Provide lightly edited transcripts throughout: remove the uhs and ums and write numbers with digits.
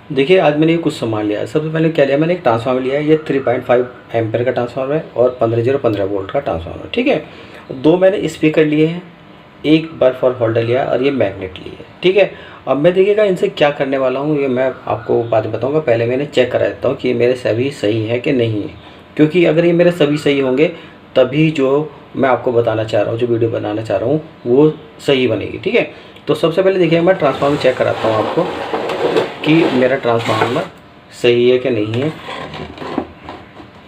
देखिए आज मैंने ये कुछ सामान लिया है। सबसे पहले क्या लिया, मैंने एक ट्रांसफार्मर लिया है। ये 3.5 एम्पेयर का ट्रांसफार्मर है और 15 वोल्ट का ट्रांसफार्मर है, ठीक है। दो मैंने स्पीकर लिए हैं, एक बल्ब और होल्डर लिया है और ये मैग्नेट लिए है, ठीक है। अब मैं देखिएगा इनसे क्या करने वाला हूँ, ये मैं आपको बाद में बताऊँगा। पहले मैंने चेक करा देता हूँ कि ये मेरे सभी सही है कि नहीं है, क्योंकि अगर ये मेरे सभी सही होंगे तभी जो मैं आपको बताना चाह रहा हूँ, जो वीडियो बनाना चाह रहा हूँ वो सही बनेगी, ठीक है। तो सबसे पहले देखिए मैं ट्रांसफार्मर चेक कराता हूँ आपको कि मेरा ट्रांसफार्मर सही है कि नहीं है।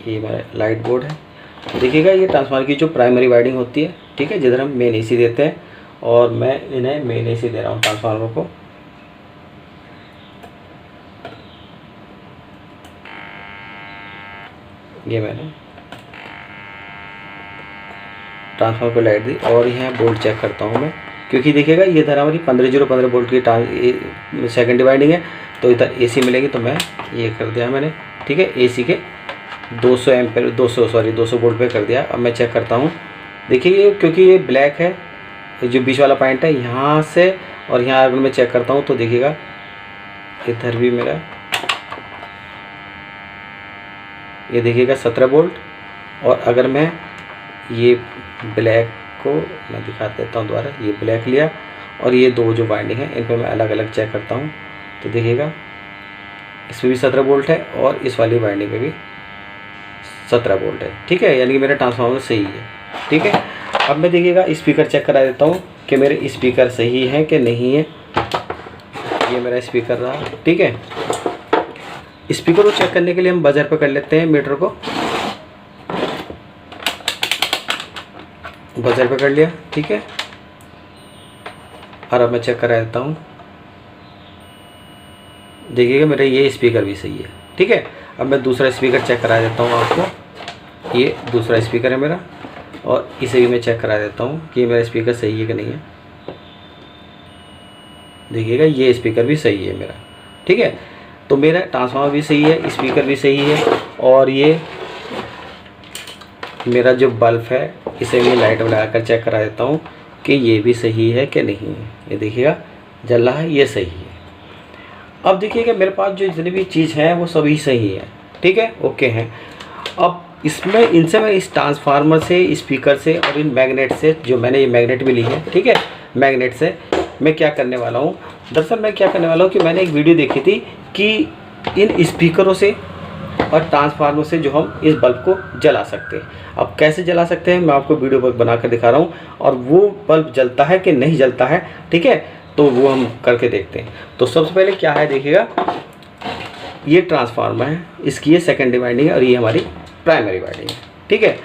ये मेरा लाइट बोर्ड है। देखिएगा ये ट्रांसफार्मर की जो प्राइमरी वायरिंग होती है, ठीक है, जिधर हम मेन एसी देते हैं, और मैं इन्हें मेन एसी दे रहा हूँ ट्रांसफार्मर को। ये मैंने ट्रांसफार्मर को लाइट दी और यहाँ बोल्ट चेक करता हूँ मैं, क्योंकि देखिएगा ये इधर हमारी 15 वोल्ट की सेकेंड डिवाइडिंग है, तो इधर एसी मिलेगी, तो मैं ये कर दिया मैंने, ठीक है। एसी के 200 एम्पेयर 200 वोल्ट पे कर दिया। अब मैं चेक करता हूँ। देखिए ये क्योंकि ये ब्लैक है, जो बीच वाला पॉइंट है यहाँ से, और यहाँ अगर मैं चेक करता हूँ तो देखिएगा इधर भी मेरा ये देखिएगा 17 वोल्ट। और अगर मैं ये ब्लैक को मैं दिखा देता हूँ दोबारा, ये ब्लैक लिया और ये दो जो वाइंडिंग है इन पर मैं अलग अलग चेक करता हूँ, तो देखिएगा इसमें भी 17 वोल्ट है और इस वाली वाइंडिंग पे भी 17 वोल्ट है, ठीक है। यानी कि मेरा ट्रांसफार्मर सही है, ठीक है। अब मैं देखिएगा स्पीकर चेक करा देता हूँ कि मेरे स्पीकर सही है कि नहीं है। ये मेरा स्पीकर रहा, ठीक है। स्पीकर को चेक करने के लिए हम बजर पे कर लेते हैं मीटर को। बजर पे कर लिया, ठीक है। और अब मैं चेक करा देता हूँ। देखिएगा मेरा ये स्पीकर भी सही है, ठीक है। अब मैं दूसरा स्पीकर चेक करा देता हूँ आपको। ये दूसरा स्पीकर है मेरा और इसे भी मैं चेक करा देता हूँ कि मेरा स्पीकर सही है कि नहीं है। देखिएगा ये स्पीकर भी सही है मेरा, ठीक है। तो मेरा ट्रांसफार्मर भी सही है, स्पीकर भी सही है, और ये मेरा जो बल्ब है इसे मैं लाइट लगा कर चेक करा देता हूँ कि ये भी सही है कि नहीं है। ये देखिएगा जल रहा है, ये सही है। अब देखिएगा मेरे पास जो जितनी भी चीज़ है वो सभी सही है, ठीक है, ओके हैं। अब इसमें इनसे मैं इस ट्रांसफार्मर से, स्पीकर से और इन मैग्नेट से, जो मैंने ये मैग्नेट भी ली है, ठीक है, मैग्नेट से मैं क्या करने वाला हूँ। दरअसल मैं क्या करने वाला हूँ कि मैंने एक वीडियो देखी थी कि इन स्पीकरों से और ट्रांसफार्मर से जो हम इस बल्ब को जला सकते हैं। अब कैसे जला सकते हैं मैं आपको वीडियो पर बना कर दिखा रहा हूँ, और वो बल्ब जलता है कि नहीं जलता है, ठीक है, तो वो हम करके देखते हैं। तो सबसे पहले क्या है, देखिएगा ये ट्रांसफार्मर है, इसकी ये सेकेंडरी वाइंडिंग है और ये हमारी प्राइमरी वाइंडिंग है, ठीक है।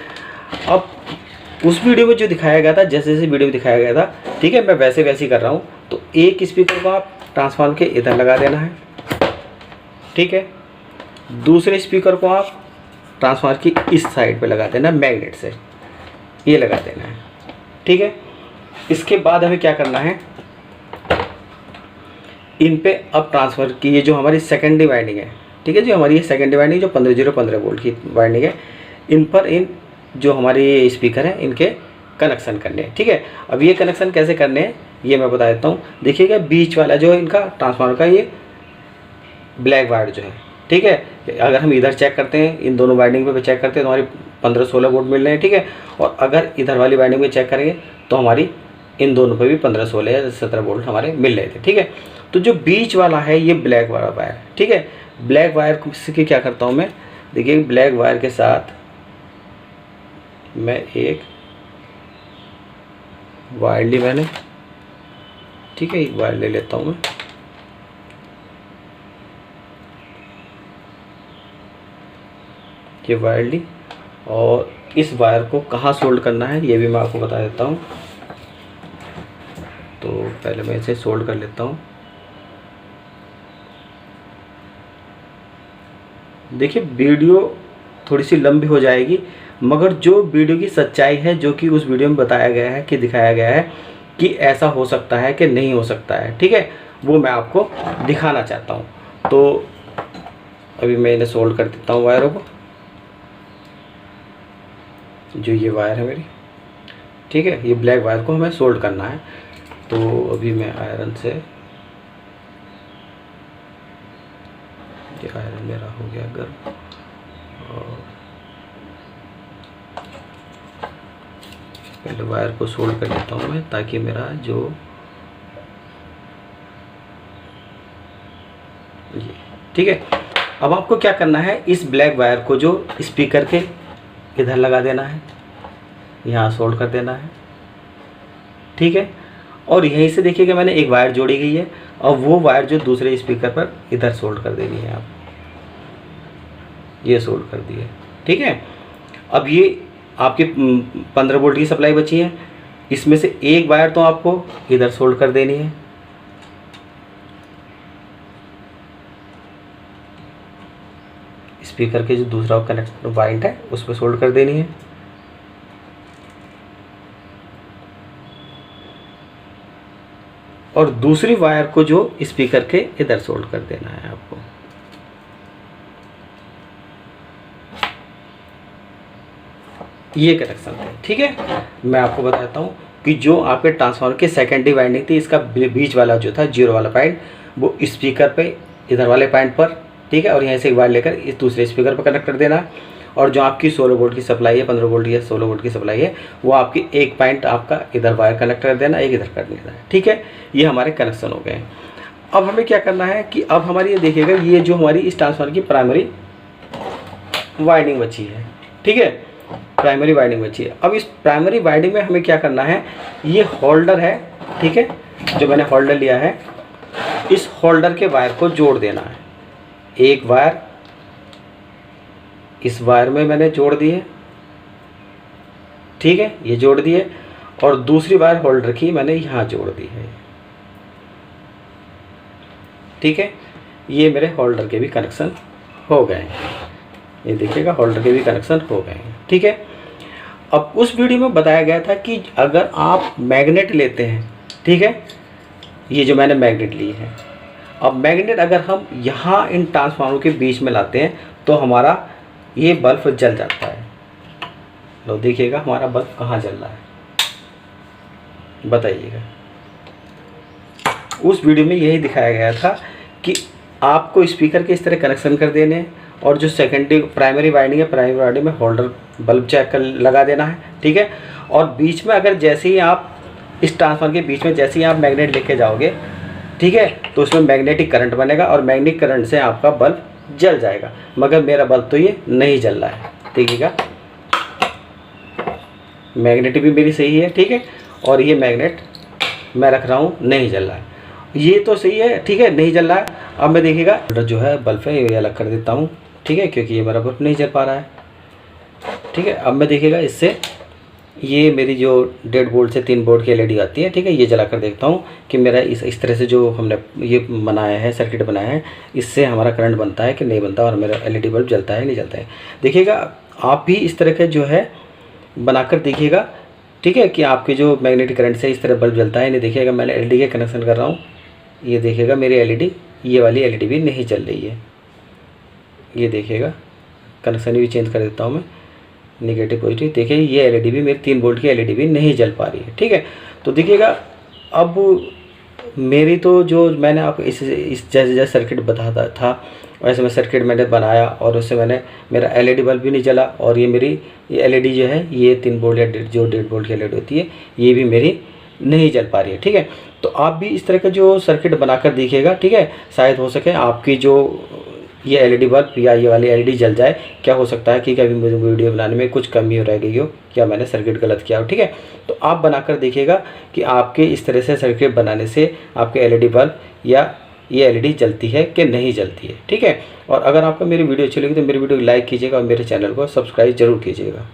अब उस वीडियो में जो दिखाया गया था, जैसे जैसे वीडियो में दिखाया गया था, ठीक है, मैं वैसे वैसे ही कर रहा हूँ। तो एक स्पीकर को आप ट्रांसफार्मर के इधर लगा देना है, ठीक है। दूसरे स्पीकर को आप ट्रांसफार्मर की इस साइड पे लगा देना मैग्नेट से, ये लगा देना है, ठीक है। इसके बाद हमें क्या करना है, इन पे अब ट्रांसफर की ये जो हमारी सेकेंडरी वाइंडिंग है, ठीक है, जो हमारी ये सेकेंडरी वाइंडिंग जो 15 वोल्ट की वाइंडिंग है, इन पर इन जो हमारे ये स्पीकर हैं इनके कनेक्शन करने हैं, ठीक है। अब ये कनेक्शन कैसे करने हैं ये मैं बता देता हूँ। देखिएगा बीच वाला जो इनका ट्रांसफार्मर का ये ब्लैक वायर जो है, ठीक है, अगर हम इधर चेक करते हैं, इन दोनों वाइंडिंग पे चेक करते हैं तो हमारी 15-16 वोल्ट मिल रहे हैं, ठीक है। और अगर इधर वाली वाइंडिंग में चेक करेंगे तो हमारी इन दोनों पे भी 15-16 या 17 वोल्ट हमारे मिल रहे थे, ठीक है। तो जो बीच वाला है ये ब्लैक वाला वायर, ठीक है। ब्लैक वायर को क्या करता हूँ मैं, देखिए ब्लैक वायर के साथ मैं एक वायर ली मैंने, ठीक है, एक वायर ले लेता हूँ मैं, ये वायर ली, और इस वायर को कहाँ सोल्ड करना है ये भी मैं आपको बता देता हूँ। तो पहले मैं इसे सोल्ड कर लेता हूँ। देखिए वीडियो थोड़ी सी लंबी हो जाएगी, मगर जो वीडियो की सच्चाई है, जो कि उस वीडियो में बताया गया है कि दिखाया गया है कि ऐसा हो सकता है कि नहीं हो सकता है, ठीक है, वो मैं आपको दिखाना चाहता हूँ। तो अभी मैं इन्हें सोल्ड कर देता हूँ वायरों को, जो ये वायर है मेरी, ठीक है, ये ब्लैक वायर को हमें सोल्ड करना है। तो अभी मैं आयरन से ये आयरन मेरा हो गया गर्म। और पहले वायर को सोल्ड कर लेता हूँ मैं, ताकि मेरा जो ये ठीक है। अब आपको क्या करना है, इस ब्लैक वायर को जो स्पीकर के इधर लगा देना है, यहाँ सोल्ड कर देना है, ठीक है। और यहीं से देखिएगा मैंने एक वायर जोड़ी गई है, और वो वायर जो दूसरे स्पीकर पर इधर सोल्ड कर देनी है आप, ये सोल्ड कर दिए, ठीक है। अब ये आपकी 15 वोल्ट की सप्लाई बची है, इसमें से एक वायर तो आपको इधर सोल्ड कर देनी है, स्पीकर के जो दूसरा कनेक्ट पॉइंट है उस पर सोल्ड कर देनी है। और दूसरी वायर को जो स्पीकर के इधर सोल्ड कर देना है आपको। ये कनेक्शन है, ठीक है। मैं आपको बताता हूँ कि जो आपके ट्रांसफार्मर की सेकेंडरी वाइंडिंग थी, इसका बीच वाला जो था जीरो वाला पॉइंट, वो स्पीकर पे इधर वाले पॉइंट पर, ठीक है। और यहाँ से एक वायर लेकर इस दूसरे स्पीकर पर कनेक्ट कर देना है। और जो आपकी 16 वोल्ट की सप्लाई है, 15 वोल्ट या 16 वोल्ट की सप्लाई है, वो आपकी एक पॉइंट आपका इधर वायर कनेक्ट कर देना, एक इधर कर देना है, ठीक है। ये हमारे कनेक्शन हो गए। अब हमें क्या करना है कि अब हमारी ये देखिएगा, ये जो हमारी इस ट्रांसफार्मर की प्राइमरी वाइंडिंग बची है, ठीक है, प्राइमरी वाइंडिंग बची है। अब इस प्राइमरी वाइंडिंग में हमें क्या करना है, ये होल्डर है, ठीक है, जो मैंने होल्डर लिया है, इस होल्डर के वायर को जोड़ देना है। एक वायर इस वायर में मैंने जोड़ दी है, ठीक है, ये जोड़ दिए। और दूसरी वायर होल्डर की मैंने यहाँ जोड़ दी है, ठीक है। ये मेरे होल्डर के भी कनेक्शन हो गए हैं, ये देखिएगा होल्डर के भी कनेक्शन हो गए हैं, ठीक है। अब उस वीडियो में बताया गया था कि अगर आप मैग्नेट लेते हैं, ठीक है, ये जो मैंने मैग्नेट ली है, अब मैग्नेट अगर हम यहाँ इन ट्रांसफार्मर के बीच में लाते हैं तो हमारा ये बल्ब जल जाता है। लो देखिएगा हमारा बल्ब कहाँ जल रहा है, बताइएगा। उस वीडियो में यही दिखाया गया था कि आपको स्पीकर के इस तरह कनेक्शन कर देने हैं, और जो सेकेंडरी प्राइमरी वाइंडिंग है, प्राइमरी वाइंडिंग में होल्डर बल्ब चेक कर लगा देना है, ठीक है। और बीच में अगर जैसे ही आप इस ट्रांसफार्मर के बीच में जैसे ही आप मैग्नेट लेके जाओगे, ठीक है, तो उसमें मैग्नेटिक करंट बनेगा, और मैग्नेटिक करंट से आपका बल्ब जल जाएगा। मगर मेरा बल्ब तो ये नहीं जल रहा है, देखिएगा मैग्नेट भी मेरी सही है, ठीक है, और ये मैग्नेट मैं रख रहा हूँ नहीं जल रहा है, ये तो सही है, ठीक है, नहीं जल रहा है। अब मैं देखिएगा जो है बल्ब है ये अलग कर देता हूँ, ठीक है, क्योंकि ये मेरा बल्ब नहीं जल पा रहा है, ठीक है। अब मैं देखिएगा इससे ये मेरी जो 1.5 वोल्ट से 3 वोल्ट की एलईडी आती है, ठीक है, ये जला कर देखता हूँ कि मेरा इस तरह से जो हमने ये बनाया है, सर्किट बनाया है, इससे हमारा करंट बनता है कि नहीं बनता, और मेरा एलईडी बल्ब जलता है नहीं जलता है। देखिएगा आप भी इस तरह के जो है बनाकर देखिएगा, ठीक है, कि आपके जो मैग्नेटिक करंट से इस तरह बल्ब जलता है नहीं। देखिएगा मैंने एलईडी के कनेक्शन कर रहा हूँ, ये देखिएगा मेरी एलईडी, ये वाली एलईडी भी नहीं जल रही है, ये देखिएगा कनेक्शन भी चेंज कर देता हूँ मैं, नेगेटिव पॉजिटिव। देखिए ये एलईडी भी मेरी 3 वोल्ट की एलईडी भी नहीं जल पा रही है, ठीक है। तो देखिएगा अब मेरी तो जो मैंने आपको इस जैसे सर्किट बताता था वैसे मैं सर्किट मैंने बनाया, और उससे मैंने मेरा एलईडी बल्ब भी नहीं जला, और ये मेरी ये एलईडी जो है ये 3 वोल्ट या जो 1.5 वोल्ट की एलईडी होती है ये भी मेरी नहीं जल पा रही है, ठीक है। तो आप भी इस तरह का जो सर्किट बनाकर देखिएगा, ठीक है, शायद हो सके आपकी जो ये एलईडी बल्ब या ये वाली एलईडी जल जाए। क्या हो सकता है कि कभी मुझे वीडियो बनाने में कुछ कमी रह गई हो, या मैंने सर्किट गलत किया हो, ठीक है। तो आप बनाकर देखिएगा कि आपके इस तरह से सर्किट बनाने से आपके एलईडी बल्ब या ये एलईडी जलती है कि नहीं जलती है, ठीक है। और अगर आपको मेरी वीडियो अच्छी लगी तो मेरी वीडियो को लाइक कीजिएगा और मेरे चैनल को सब्सक्राइब जरूर कीजिएगा।